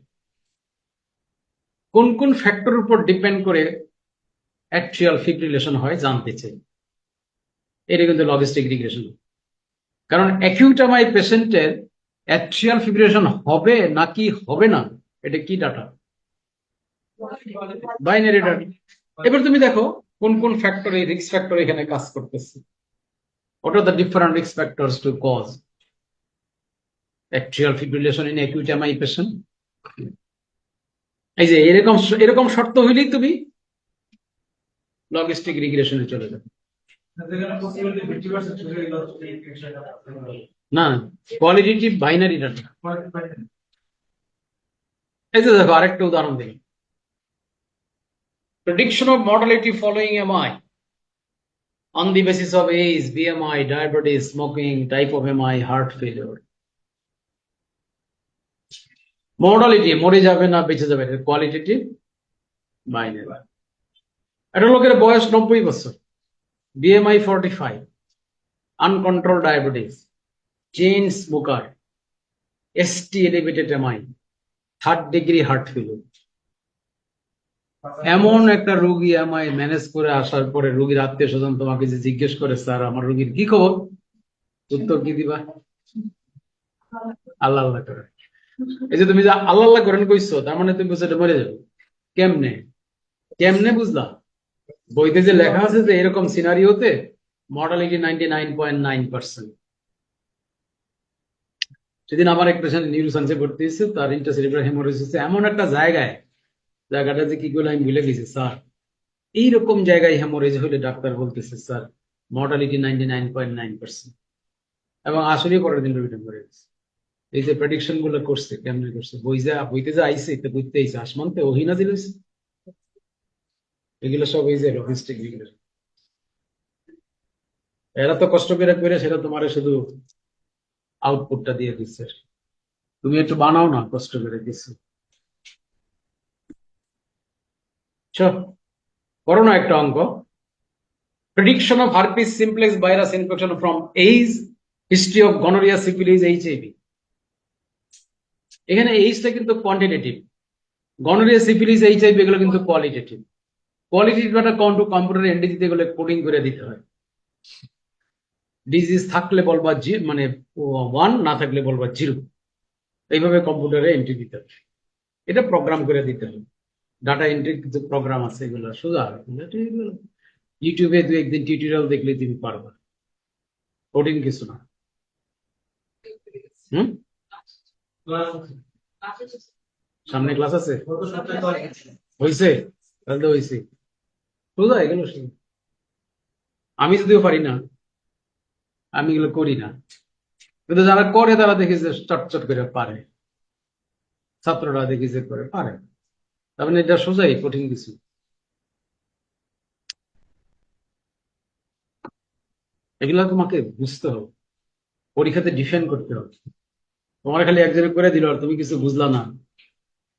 কোন কোন ফ্যাক্টর উপর ডিপেন্ড করে অ্যাকচুয়াল ফিব্রিলেশন হয় জানতে চাই। এটা কিন্তু লজিস্টিক রিগ্রেশন। কারণ অ্যাকিউট এমআই পেশেন্টের অ্যাকচুয়াল ফিব্রিলেশন হবে নাকি হবে না, এটা কি ডাটা? Binary data. এবার তুমি দেখো কোন কোন ফ্যাক্টর, এই রিস্ক ফ্যাক্টর এখানে কাজ করতেছে। What are the different risk factors to cause actual fibrillation in acute MI patient? এই যে এরকম এরকম শর্ত হইলেই তুমি লজিস্টিক রিগ্রেশনে চলে যাবে। যেখানে পসিবিলিটি 50% চলে গেল না, কোয়ালিটেটিভ বাইনারি ডাটা। এই যে দেখো আরেকটা উদাহরণ দিই, prediction of mortality following MI on the basis of age, BMI, diabetes, smoking, type of MI, heart failure. Mortality, মরে যাবে না বেঁচে যাবে, কোয়ালিটেটিভ বাইনারি। একটা লোকের বয়স 90 বছর, BMI 45, uncontrol diabetes, chain smoker, ST elevated MI, 3rd degree heart failure. এমন একটা রোগী আমায় ম্যানেজ করে আসার পরে রোগীর আত্মীয় স্বজন তোমাকে যে জিজ্ঞেস করে, স্যার আমার রোগীর কি খবর, উত্তর কি দিবা? আল্লাহ আল্লাহ করে। এই যে তুমি যে আল্লাহ আল্লাহ করেন কইছো, তার মানে তুমি বুঝছো এটা মরে যাবে। কেমনে কেমনে বুঝলা? বইতে যে লেখা আছে যে এরকম সিনারিওতে মর্টালিটি 99.9%। সেদিন আমার এক পেশেন্ট নিউরোসায়েন্সে ভর্তি হয়েছে, তার ইন্টারসেরিব্রাল হেমোরেজ হচ্ছে এমন একটা জায়গায়, জায়গাটা যে কি করলো আমি ভুলে গেছি স্যার। এইরকম জায়গায় হেমোরেজ হলে ডাক্তার বলতেছে স্যার মর্টালিটি 99.9%, এবং আসলেই পরের দিন রিটার্ন করে গেছে। এই যে প্রেডিকশন গুলো করছে কেমনে করছে, বইতে যে আইছে এটা বুঝতে আইছে, আসমানতে ওহিনা দিল। এগুলো সব এই যে লজিস্টিক রিগ্রেশন। এরা তো কষ্ট করে করে সেটা তোমার শুধু আউটপুটটা দিয়ে দিচ্ছে, তুমি একটু বানাও না কষ্ট করে কিছু। করো না একটা অঙ্ক, prediction of herpes simplex virus infection from age, history of gonorrhoea, syphilis, HIV। এখানে এইজটা কিন্তু কোয়ান্টিটেটিভ, গনোরিয়া, সিফিলিস, HIV এগুলো কিন্তু কোয়ালিটেটিভ। কোয়ালিটেটিভ একটা কম্পিউটারে এন্ট্রি দিতে গেলে কোডিং করে দিতে হয়। ডিজিজ থাকলে বলবা মানে 1, না থাকলে বলবা 0, এইভাবে কম্পিউটারে এন্ট্রি দিতে হবে। এটা প্রোগ্রাম করে দিতে হবে। ডাটা এন্ট্রি কিছু প্রোগ্রাম আছে, এগুলো সোজা। ইউটিউবে 2-1 দিন টিউটোরিয়াল দেখলে তুমি পারবা, কঠিন কিছু না। সামনে ক্লাস আছে, হয়েছে তাহলে তো হয়েছে, সোজা এগুলো। আমি যদিও পারি না, আমি এগুলো করি না, কিন্তু যারা করে তারা দেখি যে চটচট করে পারে, ছাত্ররা দেখি যে করে পারে। তার মানে এটা সোজাই, কঠিন কিছু। এগুলো তোমাকে বুঝতে হবে, পরীক্ষাতে ডিফেন্ড করতে হবে। তোমার খালি একজনে করে দিল আর তুমি কিছু বুঝলা না,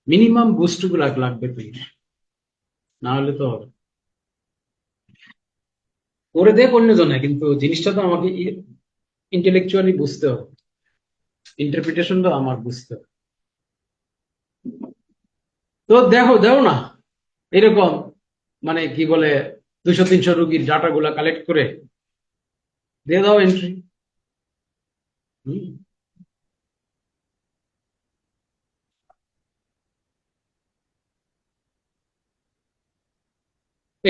মিনিমাম বুস্ট গুলো লাগবে তুমি, না হলে তো করে দেখ অন্যজনে, কিন্তু জিনিসটা তো আমাকে ইন্টেলেকচুয়ালি বুঝতে হবে, ইন্টারপ্রিটেশনটা আমার বুঝতে হবে। তো দেখো দাও না এরকম মানে কি বলে 200-300 রোগীর ডাটা গুলা কালেক্ট করে দিয়ে দাও এন্ট্রি।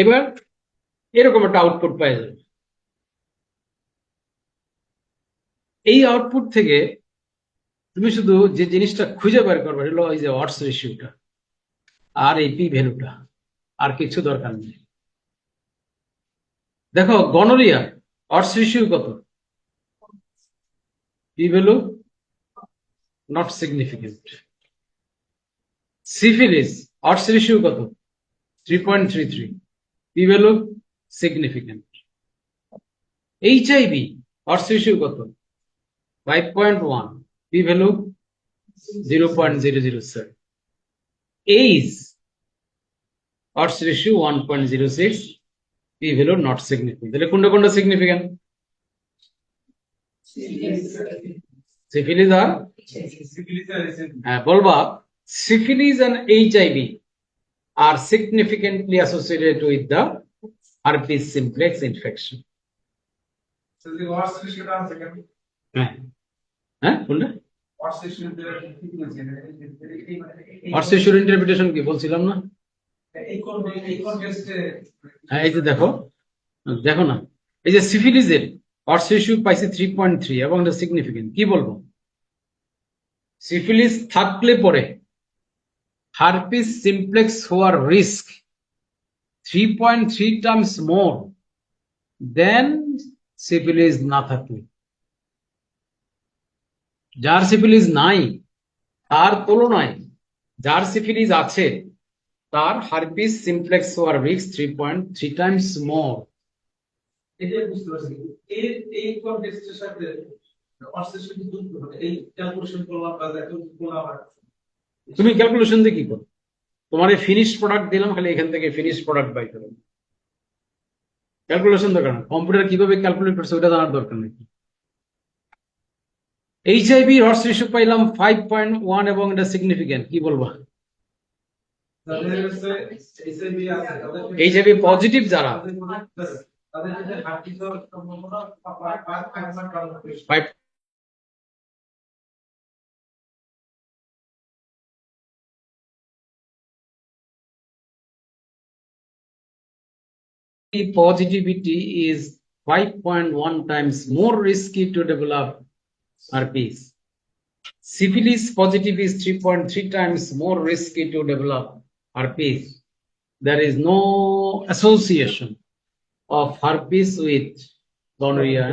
এবার এরকম একটা আউটপুট পাই যাবে। এই আউটপুট থেকে তুমি শুধু যে জিনিসটা খুঁজে বের করবে হলো এই যে অডস রেশিওটা আর এই পি ভ্যালুটা, আর কিছু দরকার নেই। দেখো গনোরিয়া অডস রেশিও কত? P value not significant. Syphilis ods ratio কত? 3.33, P value significant. HIV ods ratio কত? 5.1, P value 0.007। Age odds ratio 1.06, p value not significant। তাহলে কোনটা কোনটা সিগনিফিক্যান্ট? সিফিলিস আর হ্যাঁ বলবা syphilis and HIV are significantly associated with the herpes simplex infection। হ্যাঁ হ্যাঁ কোনটা? odds ratio ইন্টারপ্রিটেশন কি বলছিলাম না? হ্যাঁ এই যে দেখো দেখো না এই যে সিফিলিসের odds ratio পাইছে 3.3 এবং এটা সিগনিফিকেন্ট। কি বলবো? সিফিলিস থাকলে পরে হারপিস সিমপ্লেক্স হওয়ার রিস্ক 3.3 টাইমস মোর দেন সিফিলিস না থাকলে। যার সিফিলিস নাই তার তুলনায় যার সিফিলিস আছে তার হারপিস সিমপ্লেক্স হওয়ার রিস্ক 3.3 টাইমস মোর। এটা বুঝতে পারছি এই কনটেক্সটের সাথে অবসেশন যুক্ত হবে এই ক্যালকুলেশন করলাম বা করলাম। তুমি ক্যালকুলেশন দিয়ে কি করো? তোমার এই ফিনিশ প্রোডাক্ট দিলাম, খালি এখান থেকে ফিনিশ প্রোডাক্ট বাই করো। ক্যালকুলেশন দরকার না, কম্পিউটার কিভাবে ক্যালকুলেট করছে ওটা জানার দরকার নেই। এইচআইভি odds ratio পাইলাম 5.1 এবং এটা সিগনিফিকেন্ট। কি বলবা? এইচআইভি পজিটিভ যারা positivity is 5.1 times more risky to develop herpes. Syphilis positive is 3.3 times more risky to develop herpes. There is no association of herpes with gonorrhea.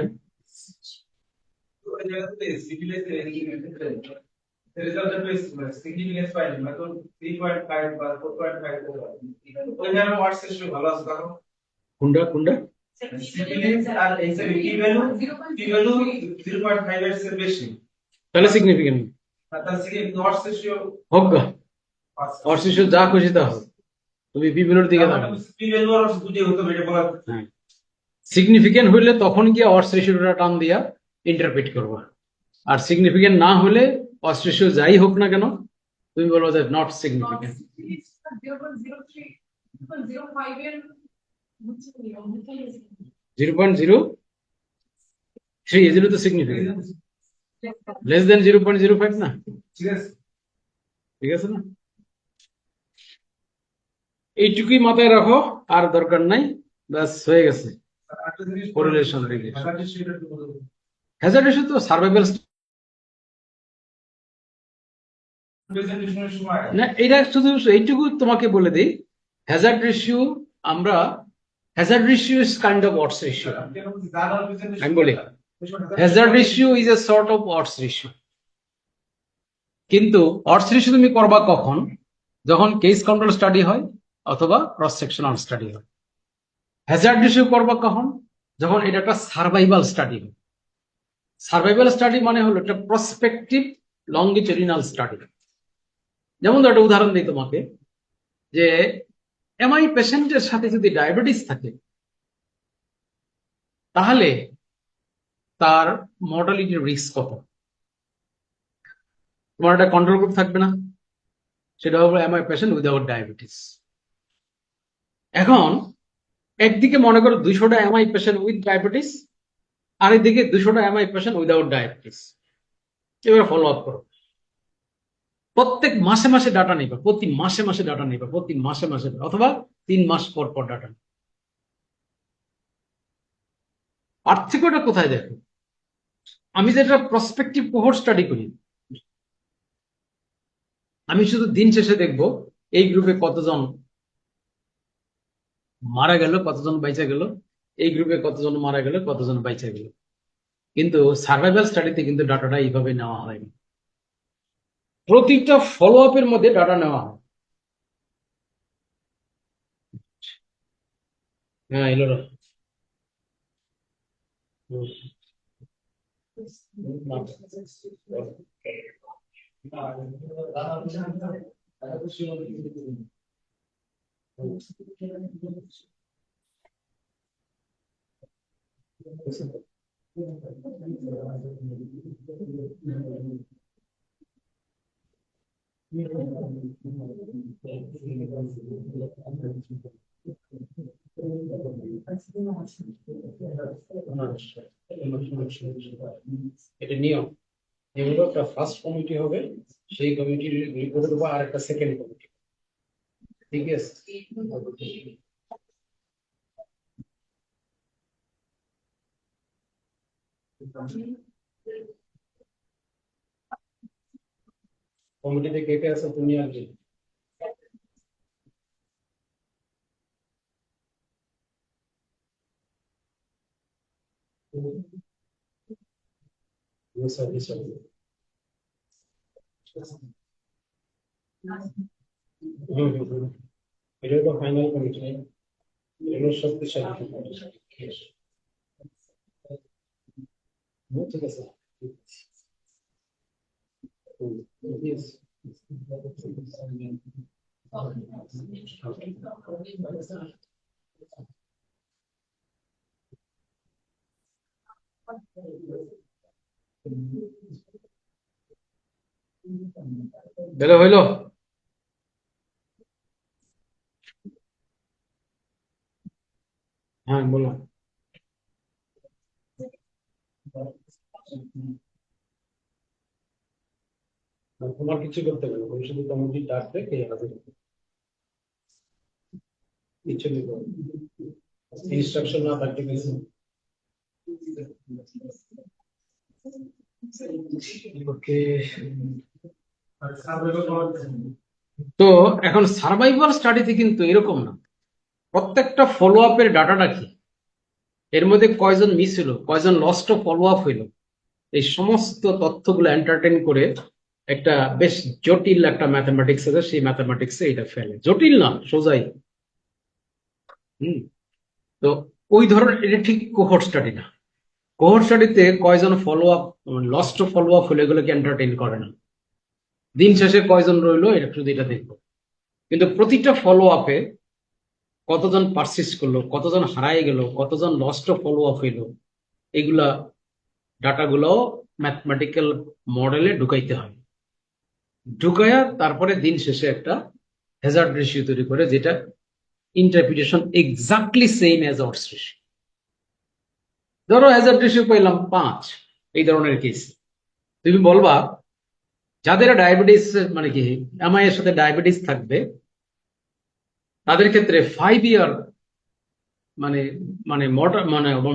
কুন্ডা কুন্ডা তাহলে significant হোক গা, odds ratio যা খুশি তা হোক, তুমি পি ভ্যালুর দিকে তাকাও। হ্যাঁ সিগনিফিকেন্ট হইলে তখন গিয়ে odds ratioটা টান দিয়া ইন্টারপ্রেট করবা, আর সিগনিফিকেন্ট না হলে odds ratio যাই হোক না কেন তুমি বলবো যে নট সিগনিফিকেন্ট। 0.03 এগুলো তো সিগনিফিকেন্ট, লেস দেন 0.05 না, ঠিক আছে না? এইটুকুই মাথায় রাখো, আর দরকার নাই, ব্যাস হয়ে গেছে। কোরিলেশন রিলেশন হ্যাজার্ড রেশিও তো সার্ভাইভাল না, এটা শুধু এইটুকু তোমাকে বলে দিই, হ্যাজার্ড রেশিও আমরা Hazard ratio is kind of odds ratio. আমি বলি Hazard ratio is a sort of odds ratio, কিন্তু odds রেশিও তুমি করবা কখন? যখন কেস কন্ট্রোল স্টাডি হয় অথবা ক্রস সেকশনাল স্টাডি হয়। হ্যাজার্ড রেশিও করবা কখন? যখন এটা একটা সার্ভাইভাল স্টাডি হয়। সার্ভাইভাল স্টাডি মানে হলো একটা প্রসপেক্টিভ লঙ্গিটিউডিনাল স্টাডি। যেমন একটা উদাহরণ দিই তোমাকে, যে এমআই পেশেন্টের সাথে যদি ডায়াবেটিস থাকে তাহলে তার মর্টালিটি রিস্ক কত। তোমার একটা কন্ট্রোল গ্রুপ থাকবে না, সেটা হলো এমআই পেশেন্ট উইদাউট ডায়াবেটিস। এখন একদিকে মনে করো 200টা এমআই পেশেন্ট উইথ ডায়াবেটিস, আরেকদিকে 200টা এমআই পেশেন্ট উইদাউট ডায়াবেটিস। এবার ফলো আপ করো, প্রত্যেক মাসে মাসে ডাটা নিবে, প্রতি মাসে মাসে ডাটা নিবে, প্রতি মাসে মাসে, অথবা 3 মাস পর পর ডাটা। পার্থক্যটা কোথায় দেখো, আমি যেটা প্রসপেক্টিভ কোহর্ট স্টাডি করি, আমি শুধু দিন শেষে দেখবো এই গ্রুপে কতজন মারা গেল, কতজন বাইচা গেল, এই গ্রুপে কতজন মারা গেল, কতজন বাইচা গেল। কিন্তু সার্ভাইভাল স্টাডিতে কিন্তু ডাটাটা এইভাবে নেওয়া হয়নি, প্রতিটা ফলো আপের মধ্যে ডাটা নেওয়া হয়। হ্যাঁ এলো না। এটা নিয়ম, এগুলো একটা ফার্স্ট কমিটি হবে, সেই কমিটির রিপোর্টের উপর আর একটা সেকেন্ড কমিটি, ঠিক আছে। কমিটিতে কে কে আছে তুমি আর কি? Yes, sir, yes, sir. এটা তো ফাইনাল কমিটি, এগুলো শক্তিশালী কমিটি। ঠিক আছে। Yes. বেলা হইলো? হ্যাঁ বলো। তোমার কিছু করতে হবে না, তুমি শুধু কমিটি ডাকবে, কে হাজির হবে। কিছু নেই, ইনস্ট্রাকশন না থাকলে কিছু। ওকে, আর সার্ভাইভাল পাওয়ার জন্য তো এখন সার্ভাইভাল স্টাডিতে কিন্তু এরকম না, প্রত্যেকটা ফলো আপের ডাটাটা কি, এর মধ্যে কয়জন মিস হলো, কয়জন লস্ট ফলো আপ হইলো, এই সমস্ত তথ্যগুলো এন্টারটেইন করে একটা বেশ জটিল একটা ম্যাথমেটিক্স আছে, সেই ম্যাথমেটিক্সে এটা ফেলে। জটিল না, সোজাই। হুম। তো ওই ধরনের, এটা ঠিক কোহর্ট স্টাডি না। কোহর্ট স্টাডিতে কয়জন follow up, lost follow up হলে এগুলোকে এন্টারটেইন করে না, দিন শেষে কয়জন রইলো এটা শুধু এটা দেখবো। কিন্তু প্রতিটা ফলো আপে কতজন পারসিস্ট করলো, কতজন হারাই গেল, কতজন লস্ট ফলো আপ হইলো, এগুলা ডাটাগুলো ম্যাথমেটিক্যাল মডেলে ঢুকাইতে হয়। ঢুকাইয়া তারপরে দিন শেষে একটা হ্যাজার্ড রেশিও তৈরি করে, যেটা interpretation exactly same as ods ratio. ধরো হ্যাজার্ড রেশিও পেলাম 5, এই ধরনের কেস, তুমি বলবা যাদের ডায়াবেটিস, মানে কি এমআই এর সাথে ডায়াবেটিস থাকবে, তাদের ক্ষেত্রে 5 ইয়ার মানে মানে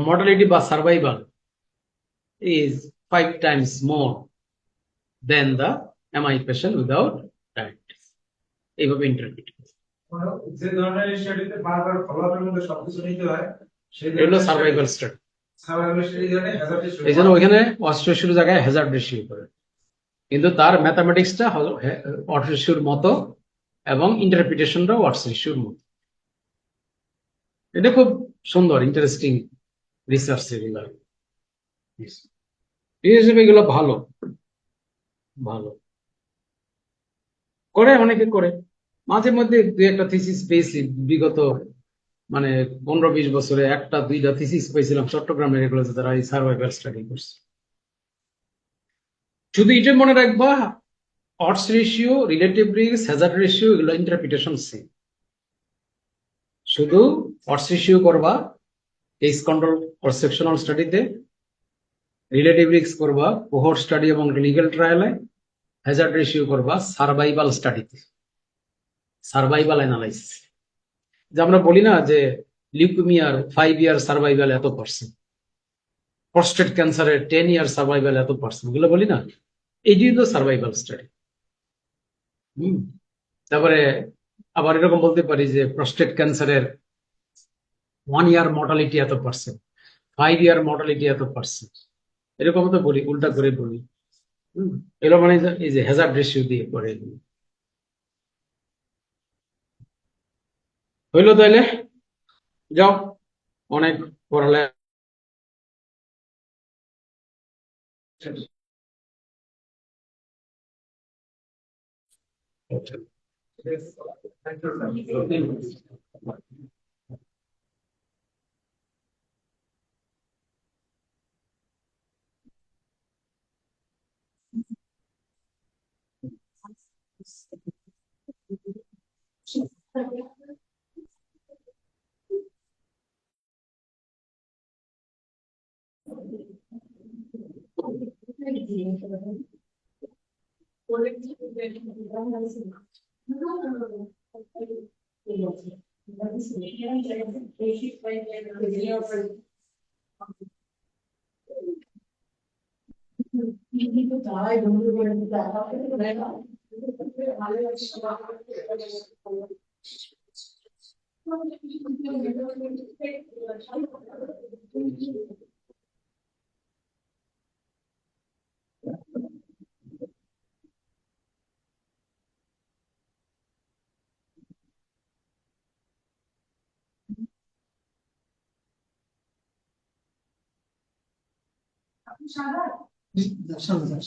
মর্টালিটি বা survival is 5 times more than the MI patient without diabetes. এইভাবে ইন্টারপ্রিট, যে ধরনের স্টাডিতে বারবার ফলো আপের মধ্যে সবকিছু নিতে হয়, সেই এগুলো সার্ভাইভাল স্টাডি। সার্ভাইভাল স্টাডি ধরনের হ্যাজার্ড রেশিও। এই জন্য ওইখানে অডস রেশিওর জায়গায় হ্যাজার্ড রেশিও করে, কিন্তু তার ম্যাথামেটিক্সটা অডস রেশিওর মতো এবং ইন্টারপ্রিটেশনটাও অডস রেশিওর মতো। এটা খুব সুন্দর, ইন্টারেস্টিং রিসার্চ এগুলো, এই হিসেবে এগুলো ভালো, ভালো করে, অনেকে করে। মাঝে মধ্যে দুই একটা থিসিস পেয়েছি বিগত মানে 15-20 বছরে একটা দুইটা থিসিস পেয়েছিলাম চট্টগ্রামের, এগুলো তারা এই সার্ভাইভাল স্টাডি করছে। শুধু এটা মনে রাখবা, odds ratio, relative risk, hazard ratio, এগুলো ইন্টারপ্রিটেশন সেম। শুধু অডস রেশিও করবা কেস কন্ট্রোল সেকশনাল স্টাডিতে, রিলেটিভ রিস্ক করবা কোহর্ট স্টাডি এবং ক্লিনিক্যাল ট্রায়ালে, হ্যাজার্ড রেশিও করবা সার্ভাইভাল স্টাডিতে, সার্ভাইভাল অ্যানালাইসিস। যে আমরা বলি না যে লিউকেমিয়ার 5 ইয়ার সার্ভাইভাল এত%, প্রস্টেট ক্যান্সারের 10 ইয়ার সার্ভাইভাল এত%, এগুলো বলি না, এটি তো সার্ভাইভাল স্টাডি। তারপরে আবার এরকম বলতে পারি যে প্রস্টেট ক্যান্সারের 1 ইয়ার মর্টালিটি এত%, 5 ইয়ার মর্টালিটি এত%, এরকম তো বলি, উল্টা করে বলি। এগুলো মানে এই যে হ্যাজার্ড রেশিও দিয়ে করে এগুলো। হইলো তাইলে, যাও, অনেক পড়ালেখা। Yes. Thank you, sir.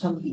সামনে